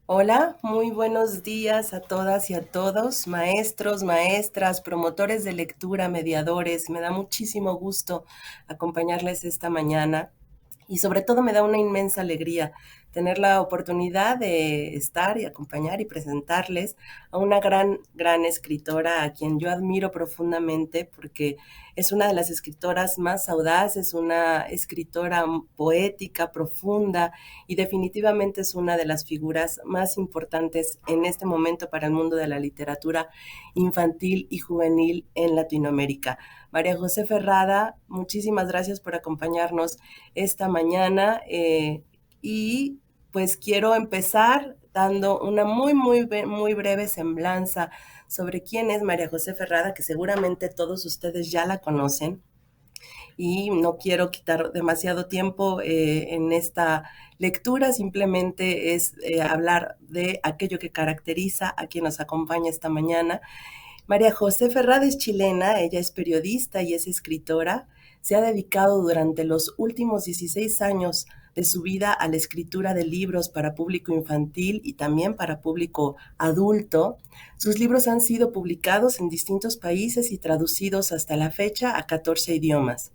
Hola, muy buenos días a todas y a todos, maestros, maestras, promotores de lectura, mediadores. Me da muchísimo gusto acompañarles esta mañana y sobre todo me da una inmensa alegría tener la oportunidad de estar y acompañar y presentarles a una gran escritora a quien yo admiro profundamente porque es una de las escritoras más audaces, una escritora poética, profunda y definitivamente es una de las figuras más importantes en este momento para el mundo de la literatura infantil y juvenil en Latinoamérica. María José Ferrada, muchísimas gracias por acompañarnos esta mañana y pues quiero empezar dando una muy breve semblanza sobre quién es María José Ferrada, que seguramente todos ustedes ya la conocen y no quiero quitar demasiado tiempo en esta lectura, simplemente es hablar de aquello que caracteriza a quien nos acompaña esta mañana. María José Ferrada es chilena, ella es periodista y es escritora. Se ha dedicado durante los últimos 16 años de su vida a la escritura de libros para público infantil y también para público adulto. Sus libros han sido publicados en distintos países y traducidos hasta la fecha a 14 idiomas.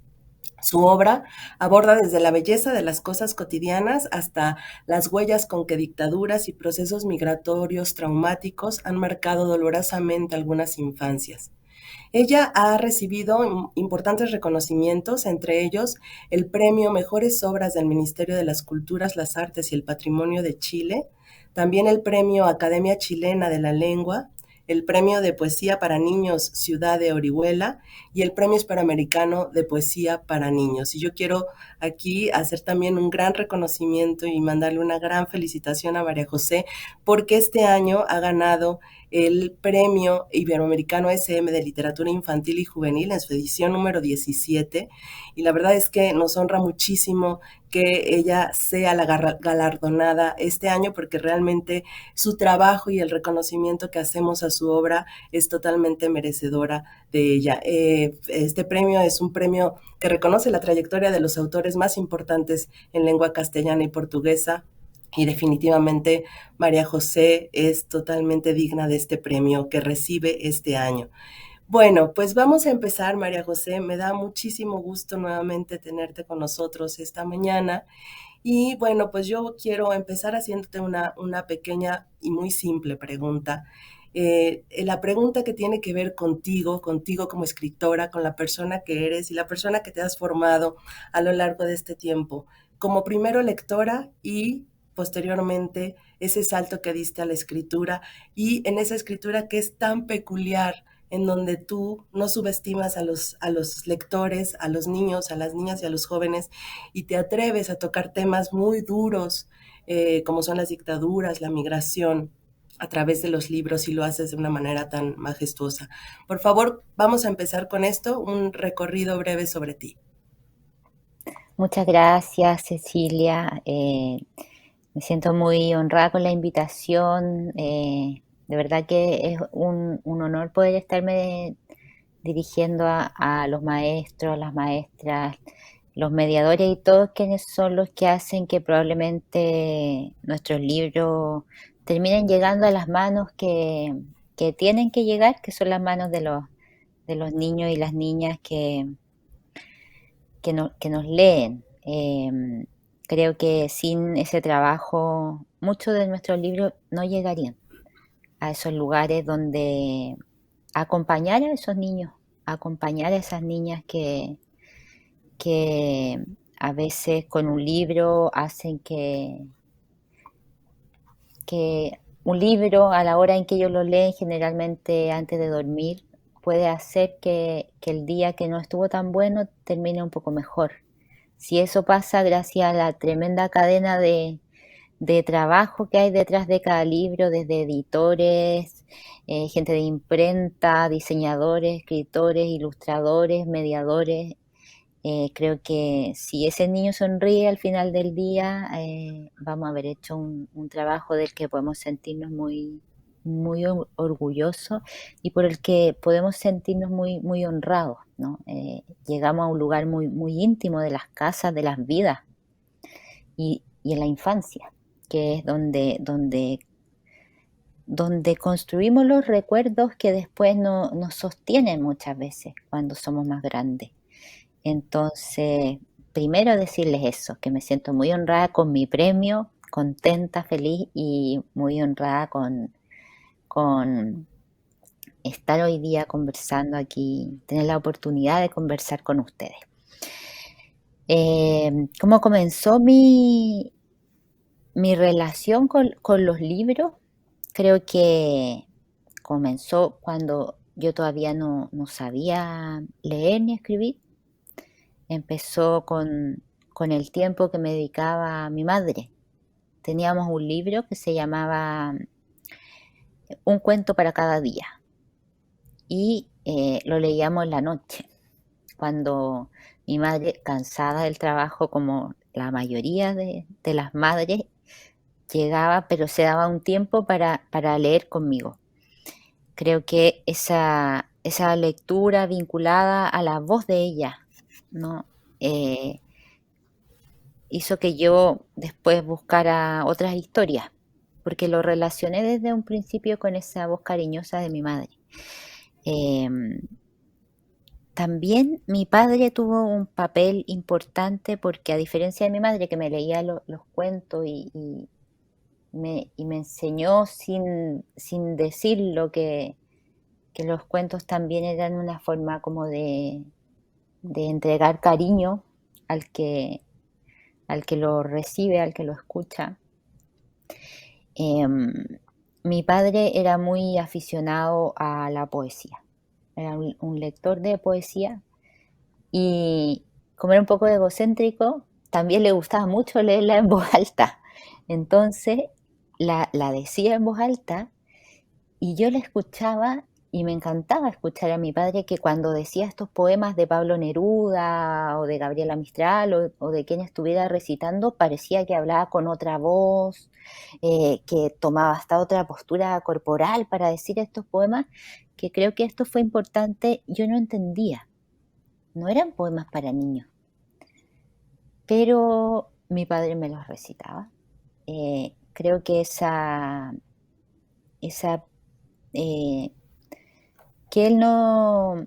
Su obra aborda desde la belleza de las cosas cotidianas hasta las huellas con que dictaduras y procesos migratorios traumáticos han marcado dolorosamente algunas infancias. Ella ha recibido importantes reconocimientos, entre ellos el Premio Mejores Obras del Ministerio de las Culturas, las Artes y el Patrimonio de Chile, también el Premio Academia Chilena de la Lengua, el Premio de Poesía para Niños Ciudad de Orihuela y el Premio Hispanoamericano de Poesía para Niños. Y yo quiero aquí hacer también un gran reconocimiento y mandarle una gran felicitación a María José porque este año ha ganado el Premio Iberoamericano SM de Literatura Infantil y Juvenil en su edición número 17 y la verdad es que nos honra muchísimo que ella sea la galardonada este año porque realmente su trabajo y el reconocimiento que hacemos a su obra es totalmente merecedora de ella. Este premio es un premio que reconoce la trayectoria de los autores más importantes en lengua castellana y portuguesa y definitivamente María José es totalmente digna de este premio que recibe este año. Bueno, pues vamos a empezar, María José. Me da muchísimo gusto nuevamente tenerte con nosotros esta mañana. Y bueno, pues yo quiero empezar haciéndote una pequeña y muy simple pregunta. La pregunta que tiene que ver contigo como escritora, con la persona que eres y la persona que te has formado a lo largo de este tiempo, como primero lectora y posteriormente ese salto que diste a la escritura y en esa escritura que es tan peculiar en donde tú no subestimas a los lectores, a los niños, a las niñas y a los jóvenes, y te atreves a tocar temas muy duros, como son las dictaduras, la migración, a través de los libros y lo haces de una manera tan majestuosa. Por favor, vamos a empezar con esto, un recorrido breve sobre ti. Muchas gracias, Cecilia. Me siento muy honrada con la invitación. De verdad que es un honor poder estarme dirigiendo a los maestros, las maestras, los mediadores y todos quienes son los que hacen que probablemente nuestros libros terminen llegando a las manos que tienen que llegar, que son las manos de los niños y las niñas que nos leen. Creo que sin ese trabajo muchos de nuestros libros no llegarían a esos lugares donde acompañar a esos niños, acompañar a esas niñas que a veces con un libro hacen que un libro a la hora en que ellos lo leen, generalmente antes de dormir, puede hacer que el día que no estuvo tan bueno termine un poco mejor. Si eso pasa gracias a la tremenda cadena de trabajo que hay detrás de cada libro, desde editores, gente de imprenta, diseñadores, escritores, ilustradores, mediadores, creo que si ese niño sonríe al final del día, vamos a haber hecho un trabajo del que podemos sentirnos muy orgullosos y por el que podemos sentirnos muy honrados, ¿no? Llegamos a un lugar muy íntimo de las casas, de las vidas y en la infancia, que es donde donde construimos los recuerdos que después nos sostienen muchas veces cuando somos más grandes. Entonces, primero decirles eso, que me siento muy honrada con mi premio, contenta, feliz y muy honrada con estar hoy día conversando aquí, tener la oportunidad de conversar con ustedes. ¿Cómo comenzó mi relación con los libros? Creo que comenzó cuando yo todavía no sabía leer ni escribir. Empezó con el tiempo que me dedicaba mi madre. Teníamos un libro que se llamaba Un cuento para cada día y lo leíamos en la noche, cuando mi madre, cansada del trabajo como la mayoría de las madres, llegaba, pero se daba un tiempo para leer conmigo. Creo que esa lectura vinculada a la voz de ella, ¿no? Eh, hizo que yo después buscara otras historias, porque lo relacioné desde un principio con esa voz cariñosa de mi madre. También mi padre tuvo un papel importante porque, a diferencia de mi madre, que me leía los cuentos y me enseñó sin decirlo que los cuentos también eran una forma como de entregar cariño al que, al que lo recibe, al que lo escucha. Mi padre era muy aficionado a la poesía, era un lector de poesía y, como era un poco egocéntrico, también le gustaba mucho leerla en voz alta. Entonces la decía en voz alta y yo la escuchaba y me encantaba escuchar a mi padre, que cuando decía estos poemas de Pablo Neruda o de Gabriela Mistral o de quien estuviera recitando, parecía que hablaba con otra voz, que tomaba hasta otra postura corporal para decir estos poemas, que creo que esto fue importante. Yo no entendía, no eran poemas para niños, pero mi padre me los recitaba. Creo que esa eh, que él no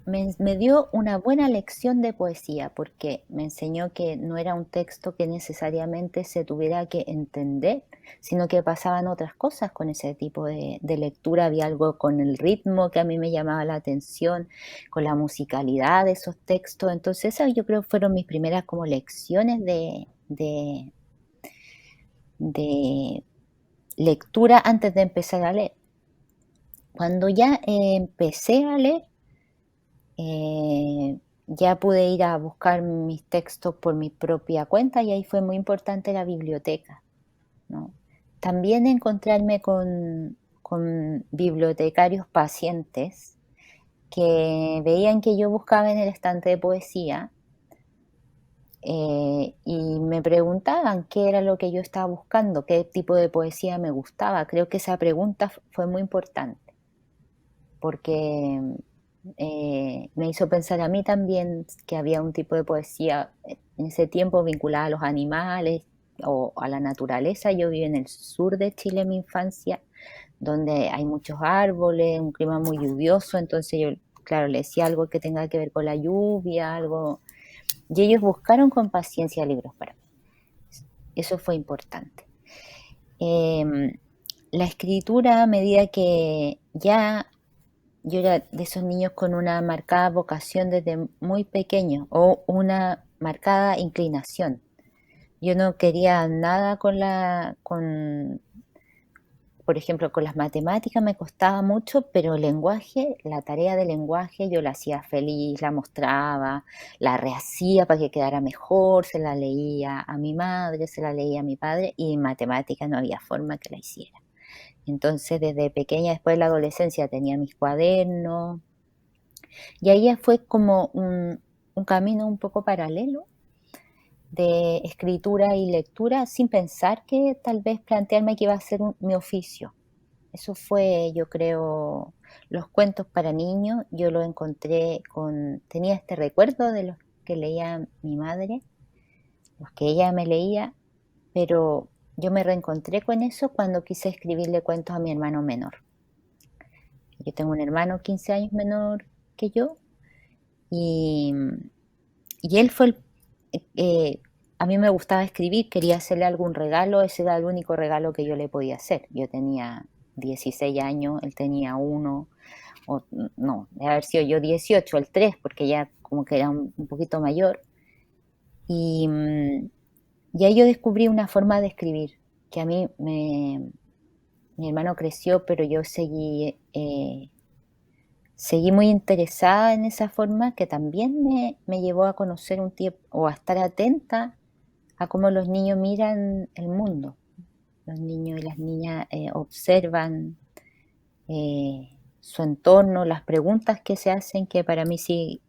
me dio una buena lección de poesía, porque me enseñó que no era un texto que necesariamente se tuviera que entender, sino que pasaban otras cosas con ese tipo de lectura. Había algo con el ritmo que a mí me llamaba la atención, con la musicalidad de esos textos. Entonces esas, yo creo, fueron mis primeras como lecciones de lectura antes de empezar a leer. Cuando ya empecé a leer, ya pude ir a buscar mis textos por mi propia cuenta y ahí fue muy importante la biblioteca, ¿no? También encontrarme con bibliotecarios pacientes que veían que yo buscaba en el estante de poesía, y me preguntaban qué era lo que yo estaba buscando, qué tipo de poesía me gustaba. Creo que esa pregunta fue muy importante porque me hizo pensar a mí también que había un tipo de poesía en ese tiempo vinculada a los animales o a la naturaleza. Yo viví en el sur de Chile en mi infancia, donde hay muchos árboles, un clima muy lluvioso, entonces yo, claro, le decía algo que tenga que ver con la lluvia, algo, y ellos buscaron con paciencia libros para mí. Eso fue importante. La escritura, a medida que ya yo era de esos niños con una marcada vocación desde muy pequeño o una marcada inclinación. Yo no quería nada por ejemplo, con las matemáticas me costaba mucho, pero el lenguaje, la tarea de lenguaje, yo la hacía feliz, la mostraba, la rehacía para que quedara mejor, se la leía a mi madre, se la leía a mi padre, y en matemáticas no había forma que la hiciera. Entonces, desde pequeña, después de la adolescencia, tenía mis cuadernos, y ahí fue como un camino un poco paralelo de escritura y lectura, sin pensar que tal vez plantearme que iba a ser mi oficio. Eso fue, yo creo, los cuentos para niños. Yo lo encontré tenía este recuerdo de los que leía mi madre, los que ella me leía, pero yo me reencontré con eso cuando quise escribirle cuentos a mi hermano menor. Yo tengo un hermano 15 años menor que yo y, y él fue a mí me gustaba escribir, quería hacerle algún regalo, ese era el único regalo que yo le podía hacer. Yo tenía 16 años, él tenía uno, o no, debe haber sido yo 18, el 3, porque ya como que era un poquito mayor. Y, y ahí yo descubrí una forma de escribir que a mí mi hermano creció, pero yo seguí muy interesada en esa forma que también me llevó a conocer un tiempo o a estar atenta a cómo los niños miran el mundo. Los niños y las niñas observan su entorno, las preguntas que se hacen, que para mí sí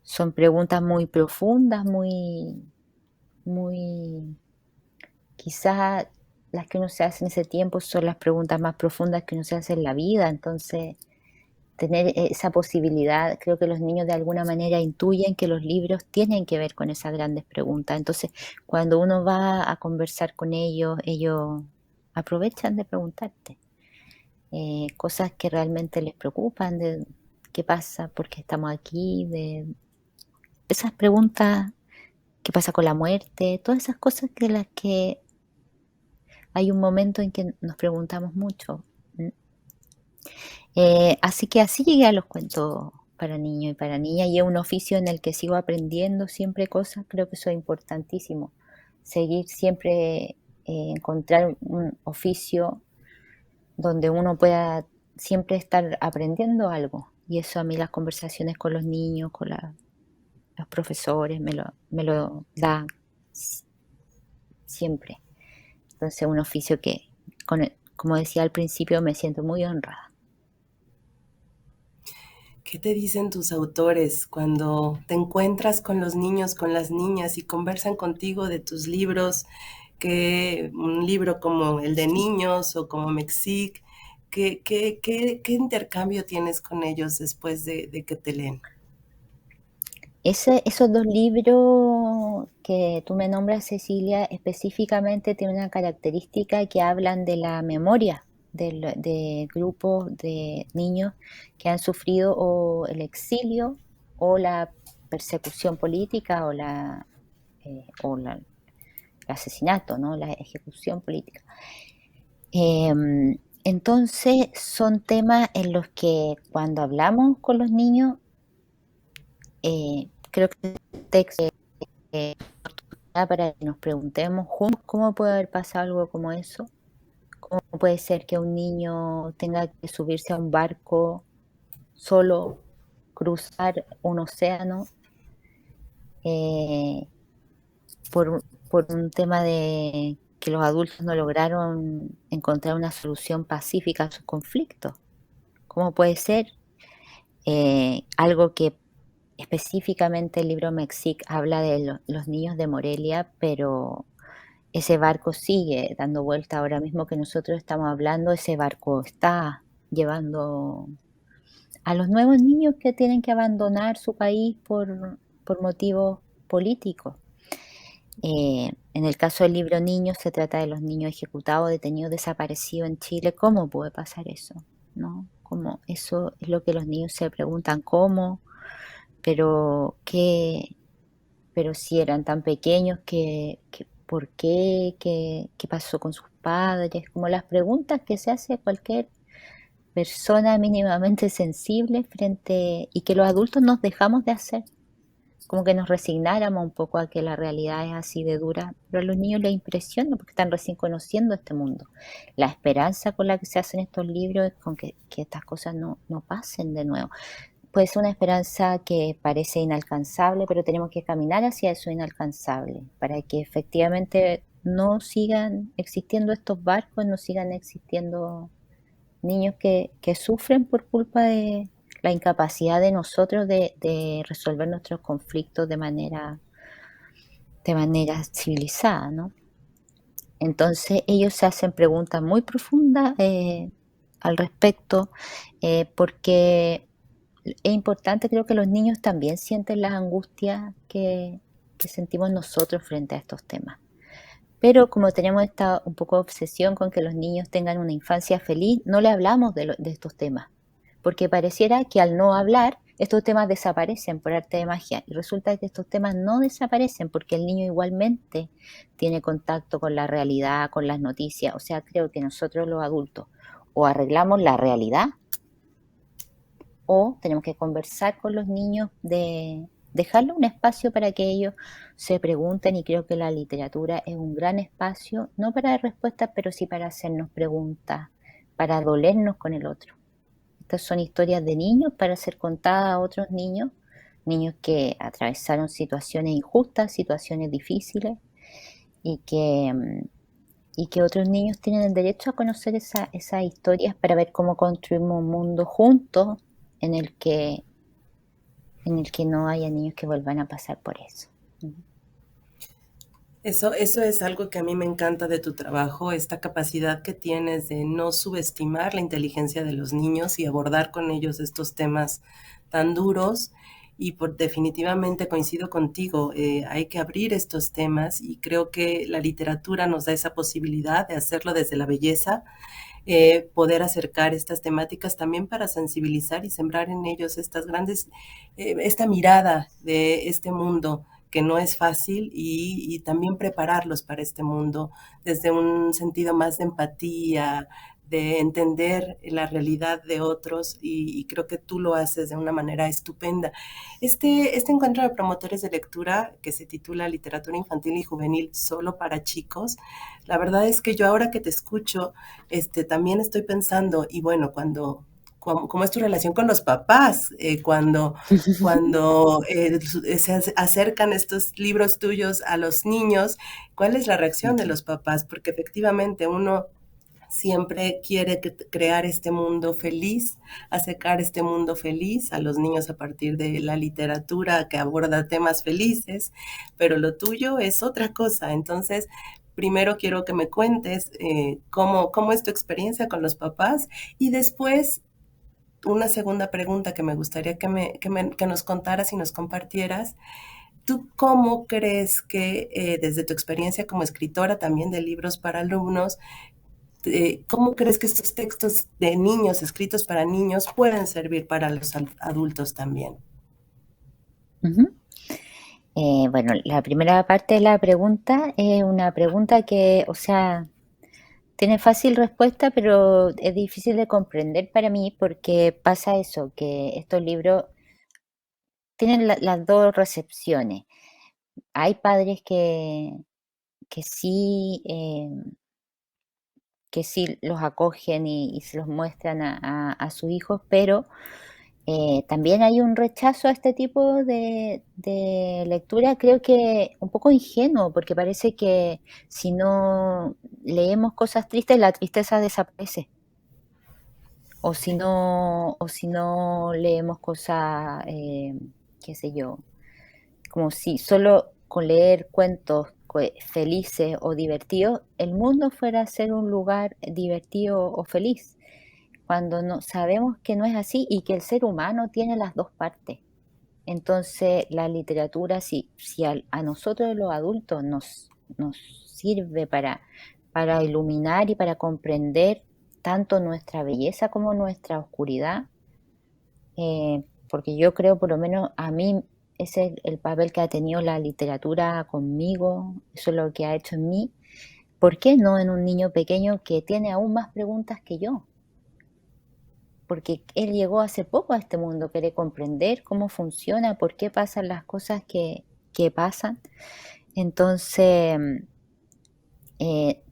son preguntas muy profundas, muy, quizás las que uno se hace en ese tiempo son las preguntas más profundas que uno se hace en la vida. Entonces, tener esa posibilidad, creo que los niños de alguna manera intuyen que los libros tienen que ver con esas grandes preguntas. Entonces, cuando uno va a conversar con ellos, ellos aprovechan de preguntarte cosas que realmente les preocupan, de qué pasa, por qué estamos aquí, de esas preguntas, qué pasa con la muerte, todas esas cosas que las que hay un momento en que nos preguntamos mucho. Así que así llegué a los cuentos para niños y para niñas, y es un oficio en el que sigo aprendiendo siempre cosas. Creo que eso es importantísimo, seguir siempre, encontrar un oficio donde uno pueda siempre estar aprendiendo algo. Y eso a mí las conversaciones con los niños, con los profesores, me lo da siempre. Entonces un oficio que, como decía al principio, me siento muy honrada. ¿Qué te dicen tus autores cuando te encuentras con los niños, con las niñas y conversan contigo de tus libros? Que un libro como el de niños o como Mexic, ¿qué intercambio tienes con ellos después de que te leen? Esos dos libros que tú me nombras, Cecilia, específicamente tienen una característica que hablan de la memoria de grupos de niños que han sufrido o el exilio o la persecución política o el asesinato, ¿no? La ejecución política. Entonces son temas en los que cuando hablamos con los niños, creo que el texto para que nos preguntemos juntos cómo puede haber pasado algo como eso, cómo puede ser que un niño tenga que subirse a un barco solo, cruzar un océano eh, por un tema de que los adultos no lograron encontrar una solución pacífica a sus conflictos. ¿Cómo puede ser algo que específicamente el libro Mexic habla de los niños de Morelia, pero ese barco sigue dando vuelta ahora mismo que nosotros estamos hablando, ese barco está llevando a los nuevos niños que tienen que abandonar su país por motivos políticos. En el caso del libro Niños se trata de los niños ejecutados, detenidos, desaparecidos en Chile. ¿Cómo puede pasar eso? ¿No? ¿Cómo? Eso es lo que los niños se preguntan, ¿cómo? Pero qué, pero si eran tan pequeños, ¿por qué? ¿Qué pasó con sus padres? Como las preguntas que se hace cualquier persona mínimamente sensible frente y que los adultos nos dejamos de hacer, como que nos resignáramos un poco a que la realidad es así de dura, pero a los niños les impresiona porque están recién conociendo este mundo. La esperanza con la que se hacen estos libros es con que estas cosas no pasen de nuevo. Puede ser una esperanza que parece inalcanzable, pero tenemos que caminar hacia eso inalcanzable para que efectivamente no sigan existiendo estos barcos, no sigan existiendo niños que sufren por culpa de la incapacidad de nosotros de resolver nuestros conflictos de manera civilizada, ¿no? Entonces ellos se hacen preguntas muy profundas al respecto, porque es importante, creo que los niños también sienten las angustias que sentimos nosotros frente a estos temas, Pero como tenemos esta un poco obsesión con que los niños tengan una infancia feliz, no le hablamos de estos temas, porque pareciera que al no hablar, estos temas desaparecen por arte de magia. Y resulta que estos temas no desaparecen porque el niño igualmente tiene contacto con la realidad, con las noticias. O sea, creo que nosotros los adultos o arreglamos la realidad o tenemos que conversar con los niños de dejarle un espacio para que ellos se pregunten, y creo que la literatura es un gran espacio, no para dar respuestas, pero sí para hacernos preguntas, para dolernos con el otro. Estas son historias de niños para ser contadas a otros niños, niños que atravesaron situaciones injustas, situaciones difíciles, y que otros niños tienen el derecho a conocer esas historias para ver cómo construimos un mundo juntos en el que no haya niños que vuelvan a pasar por eso. Eso es algo que a mí me encanta de tu trabajo, esta capacidad que tienes de no subestimar la inteligencia de los niños y abordar con ellos estos temas tan duros. Y definitivamente coincido contigo, hay que abrir estos temas y creo que la literatura nos da esa posibilidad de hacerlo desde la belleza, poder acercar estas temáticas también para sensibilizar y sembrar en ellos estas grandes, esta mirada de este mundo que no es fácil y también prepararlos para este mundo desde un sentido más de empatía, de entender la realidad de otros y creo que tú lo haces de una manera estupenda. Este encuentro de promotores de lectura que se titula Literatura Infantil y Juvenil solo para chicos, la verdad es que yo ahora que te escucho, también estoy pensando, y bueno, cómo es tu relación con los papás, cuando se acercan estos libros tuyos a los niños, ¿cuál es la reacción de los papás? Porque efectivamente uno siempre quiere crear este mundo feliz, acercar este mundo feliz a los niños a partir de la literatura que aborda temas felices, pero lo tuyo es otra cosa. Entonces, primero quiero que me cuentes cómo es tu experiencia con los papás y después una segunda pregunta que me gustaría que nos contaras y nos compartieras. ¿Tú cómo crees que desde tu experiencia como escritora también de libros para alumnos, ¿cómo crees que estos textos de niños, escritos para niños, pueden servir para los adultos también? Ujú. Bueno, la primera parte de la pregunta es una pregunta que, o sea, tiene fácil respuesta, pero es difícil de comprender para mí porque pasa eso, que estos libros tienen las dos recepciones. Hay padres que sí, que sí los acogen y se los muestran a sus hijos, pero también hay un rechazo a este tipo de lectura, creo que un poco ingenuo, porque parece que si no leemos cosas tristes, la tristeza desaparece. O si no leemos cosas, qué sé yo, como si solo con leer cuentos felices o divertidos, el mundo fuera a ser un lugar divertido o feliz, cuando no sabemos que no es así y que el ser humano tiene las dos partes. Entonces, la literatura, si a nosotros los adultos nos sirve para iluminar y para comprender tanto nuestra belleza como nuestra oscuridad, porque yo creo, por lo menos a mí, ese es el papel que ha tenido la literatura conmigo, eso es lo que ha hecho en mí. ¿Por qué no en un niño pequeño que tiene aún más preguntas que yo? Porque él llegó hace poco a este mundo, quiere comprender cómo funciona, por qué pasan las cosas que pasan. Entonces,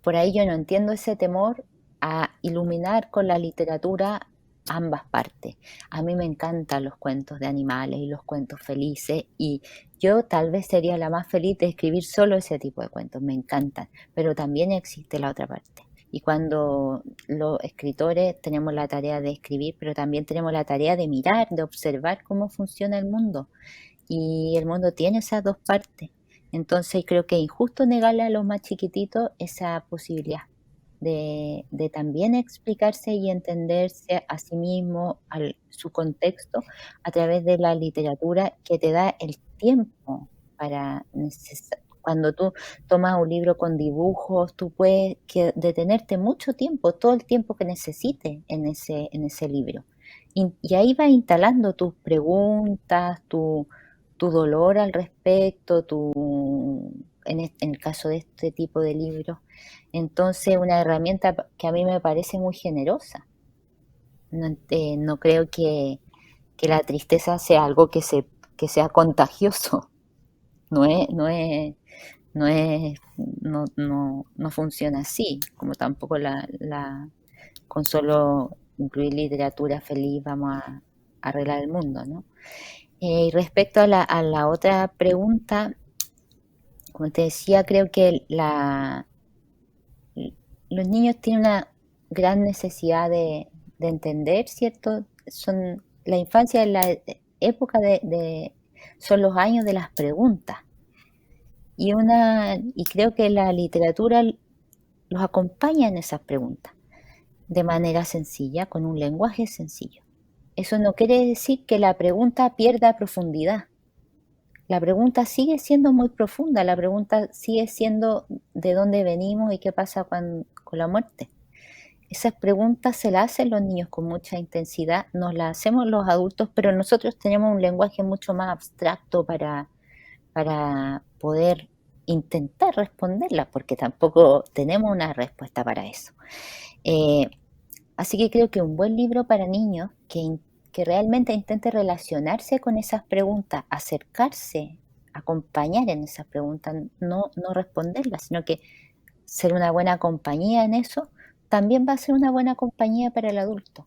por ahí yo no entiendo ese temor a iluminar con la literatura ambas partes. A mí me encantan los cuentos de animales y los cuentos felices, y yo tal vez sería la más feliz de escribir solo ese tipo de cuentos, me encantan, pero también existe la otra parte. Y cuando los escritores tenemos la tarea de escribir, pero también tenemos la tarea de mirar, de observar cómo funciona el mundo. Y el mundo tiene esas dos partes. Entonces creo que es injusto negarle a los más chiquititos esa posibilidad de también explicarse y entenderse a sí mismo, su contexto, a través de la literatura que te da el tiempo para Cuando tú tomas un libro con dibujos, tú puedes detenerte mucho tiempo, todo el tiempo que necesites en ese libro. Y ahí vas instalando tus preguntas, tu dolor al respecto, en el caso de este tipo de libros. Entonces, una herramienta que a mí me parece muy generosa. No creo que la tristeza sea algo que sea contagioso. No es, no es, no funciona así, como tampoco con solo incluir literatura feliz vamos a arreglar el mundo, ¿no? Y respecto a la otra pregunta, como te decía, creo que los niños tienen una gran necesidad de entender, ¿cierto? La infancia es la época son los años de las preguntas. Y creo que la literatura los acompaña en esas preguntas de manera sencilla, con un lenguaje sencillo. Eso no quiere decir que la pregunta pierda profundidad. La pregunta sigue siendo muy profunda, la pregunta sigue siendo de dónde venimos y qué pasa con la muerte. Esas preguntas se las hacen los niños con mucha intensidad, nos las hacemos los adultos, pero nosotros tenemos un lenguaje mucho más abstracto para poder intentar responderlas, porque tampoco tenemos una respuesta para eso. Así que creo que un buen libro para niños que realmente intente relacionarse con esas preguntas, acercarse, acompañar en esas preguntas, no responderlas, sino que ser una buena compañía en eso, también va a ser una buena compañía para el adulto.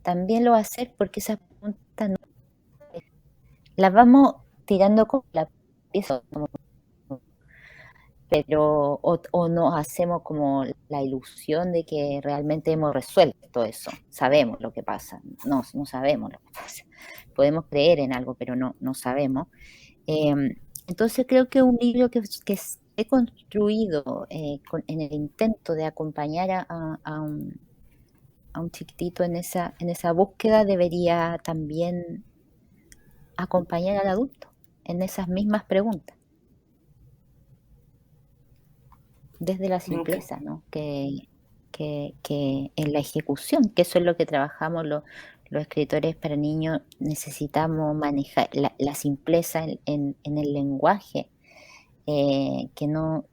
También lo va a hacer porque esas preguntas las vamos tirando con la pieza, pero o nos hacemos como la ilusión de que realmente hemos resuelto eso, sabemos lo que pasa, no sabemos lo que pasa. Podemos creer en algo, pero no sabemos. Entonces creo que un libro que he construido en el intento de acompañar a un chiquitito en esa búsqueda debería también acompañar al adulto en esas mismas preguntas, desde la Me enca- simpleza, ¿no? Que en la ejecución, que eso es lo que trabajamos los escritores para niños, necesitamos manejar la simpleza en el lenguaje, que no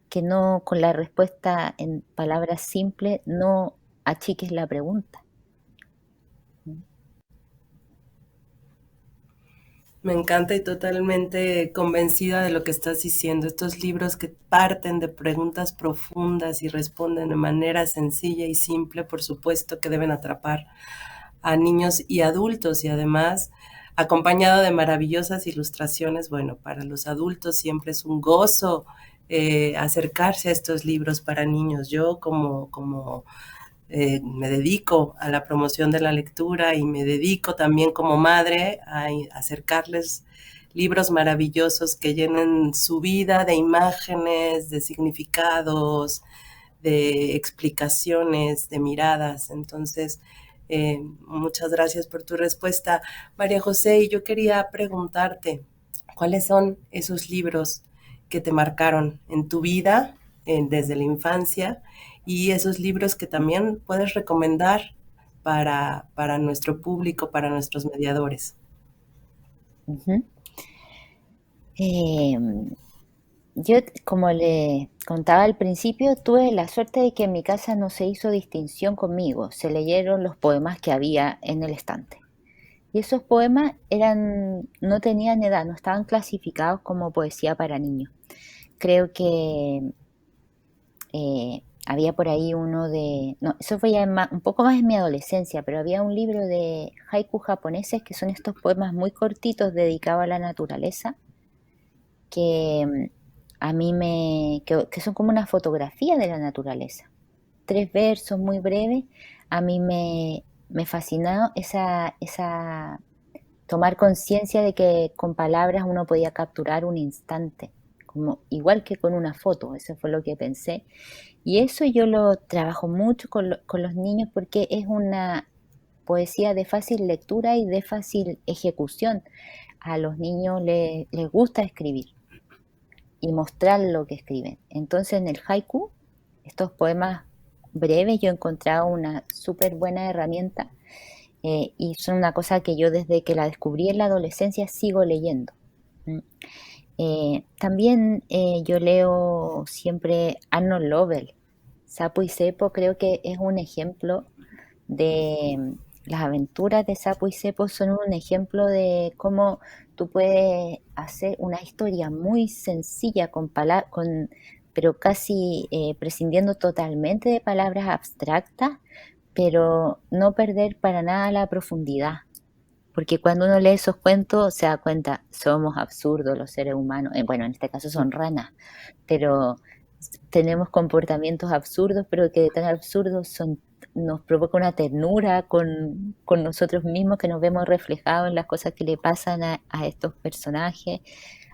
con la respuesta en palabras simples no achiques la pregunta. Me encanta y totalmente convencida de lo que estás diciendo. Estos libros que parten de preguntas profundas y responden de manera sencilla y simple, por supuesto que deben atrapar a niños y adultos y además acompañado de maravillosas ilustraciones. Bueno, para los adultos siempre es un gozo acercarse a estos libros para niños. Yo como me dedico a la promoción de la lectura y me dedico también como madre a acercarles libros maravillosos que llenen su vida de imágenes, de significados, de explicaciones, de miradas. Entonces, muchas gracias por tu respuesta, María José. Y yo quería preguntarte, ¿cuáles son esos libros que te marcaron en tu vida desde la infancia y esos libros que también puedes recomendar para nuestro público, para nuestros mediadores? Ujú. Eh, yo, como le contaba al principio, tuve la suerte de que en mi casa no se hizo distinción conmigo, se leyeron los poemas que había en el estante. Y esos poemas no tenían edad, no estaban clasificados como poesía para niños. Creo que había por ahí no, eso fue ya un poco más en mi adolescencia, pero había un libro de haiku japoneses que son estos poemas muy cortitos dedicados a la naturaleza, que a mí que son como una fotografía de la naturaleza. 3 versos muy breves, a mí me fascinó tomar conciencia de que con palabras uno podía capturar un instante, como, igual que con una foto, eso fue lo que pensé. Y eso yo lo trabajo mucho con los niños porque es una poesía de fácil lectura y de fácil ejecución. A los niños les gusta escribir. y mostrar lo que escriben. Entonces en el haiku, estos poemas breves, yo he encontrado una súper buena herramienta y son una cosa que yo desde que la descubrí en la adolescencia sigo leyendo. ¿Mm? También yo leo siempre Arnold Lovell. Sapo y Sepo creo que es un ejemplo de las aventuras de Sapo y Sepo son un ejemplo de cómo tú puedes hacer una historia muy sencilla pero casi prescindiendo totalmente de palabras abstractas, pero no perder para nada la profundidad. Porque cuando uno lee esos cuentos se da cuenta, somos absurdos los seres humanos. Bueno, en este caso son ranas, pero tenemos comportamientos absurdos, pero que de tan absurdos nos provoca una ternura con nosotros mismos que nos vemos reflejados en las cosas que le pasan a estos personajes.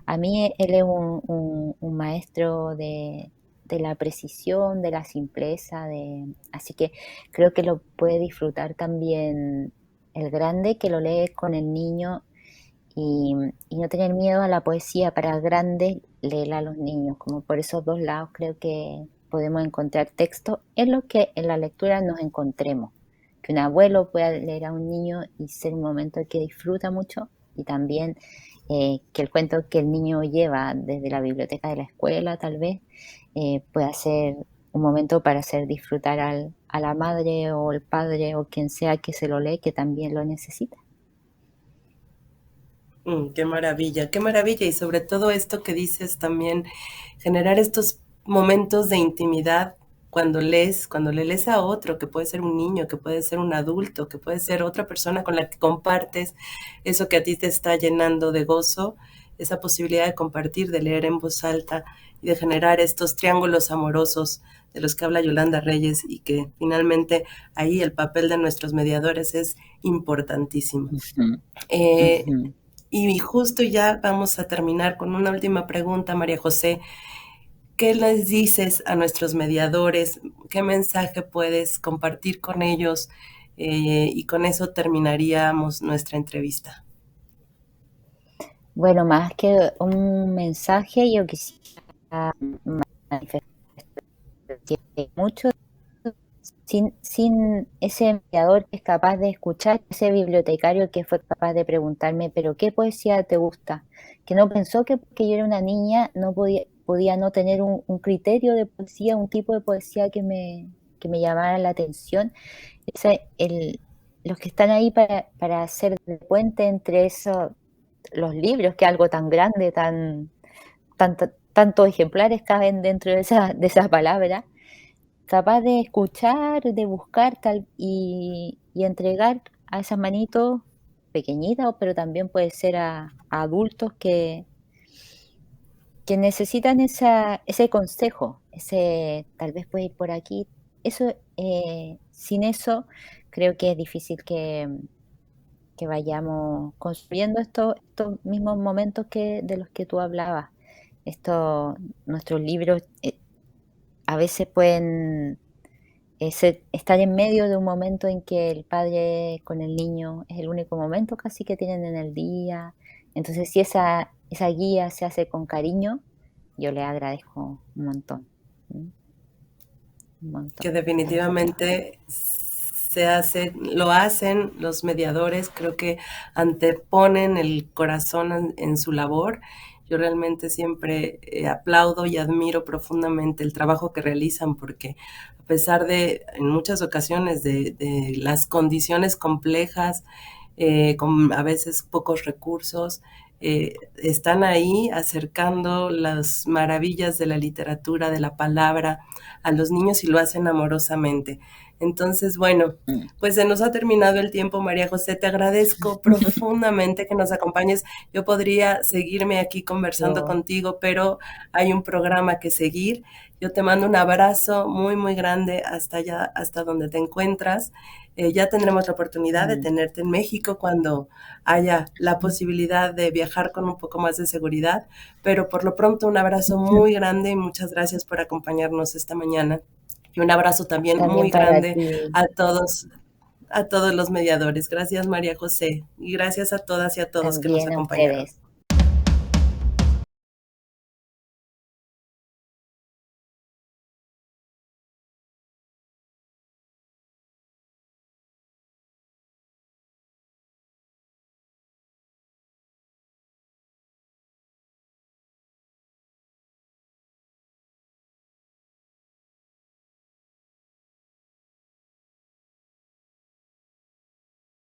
A mí él es un maestro de la precisión, de la simpleza, así que creo que lo puede disfrutar también el grande que lo lee con el niño y, y no tener miedo a la poesía para grandes, leerla a los niños. Como por esos dos lados creo que podemos encontrar texto en lo que en la lectura nos encontremos. Que un abuelo pueda leer a un niño y ser un momento que disfruta mucho y también que el cuento que el niño lleva desde la biblioteca de la escuela tal vez pueda ser un momento para hacer disfrutar a la madre o el padre o quien sea que se lo lee que también lo necesita. Qué maravilla, qué maravilla. Y sobre todo esto que dices también, generar estos momentos de intimidad cuando le lees a otro, que puede ser un niño, que puede ser un adulto, que puede ser otra persona con la que compartes eso que a ti te está llenando de gozo, esa posibilidad de compartir, de leer en voz alta y de generar estos triángulos amorosos de los que habla Yolanda Reyes y que finalmente ahí el papel de nuestros mediadores es importantísimo. Ujú, Eh, ujú. y justo ya vamos a terminar con una última pregunta, María José. ¿Qué les dices a nuestros mediadores? ¿Qué mensaje puedes compartir con ellos? Y con eso terminaríamos nuestra entrevista. Bueno, más que un mensaje, yo quisiera manifestar que mucho sin ese mediador que es capaz de escuchar, ese bibliotecario que fue capaz de preguntarme, pero ¿qué poesía te gusta? Que no pensó que porque yo era una niña no podía no tener un criterio de poesía, un tipo de poesía que me llamara la atención. Ese, los que están ahí para hacer de puente entre los libros, que es algo tan grande, tantos ejemplares caben dentro de esa palabra, capaz de escuchar, de buscar y entregar a esas manitos pequeñitas, pero también puede ser a adultos que necesitan ese consejo, ese tal vez puede ir por aquí. Eso, sin eso, creo que es difícil que vayamos construyendo estos mismos momentos de los que tú hablabas. Nuestros libros a veces pueden estar en medio de un momento en que el padre con el niño es el único momento casi que tienen en el día. Entonces, si esa guía se hace con cariño, yo le agradezco un montón, ¿m? Un montón. Que definitivamente lo hacen los mediadores, creo que anteponen el corazón en su labor. Yo realmente siempre aplaudo y admiro profundamente el trabajo que realizan porque a pesar de, en muchas ocasiones, de las condiciones complejas, con a veces pocos recursos, están ahí acercando las maravillas de la literatura, de la palabra, a los niños y lo hacen amorosamente. Entonces, bueno, Mm. pues se nos ha terminado el tiempo, María José. Te agradezco profundamente que nos acompañes. Yo podría seguirme aquí conversando Yo, contigo, pero hay un programa que seguir. Yo te mando un abrazo muy, muy grande hasta allá, hasta donde te encuentras. Ya tendremos la oportunidad de mm, tenerte en México cuando haya la posibilidad de viajar con un poco más de seguridad, pero por lo pronto un abrazo muy grande y muchas gracias por acompañarnos esta mañana. Y un abrazo también también muy para grande ti, a todos los mediadores. Gracias, María José, y gracias a todas y a todos que nos también a acompañaron. ustedes.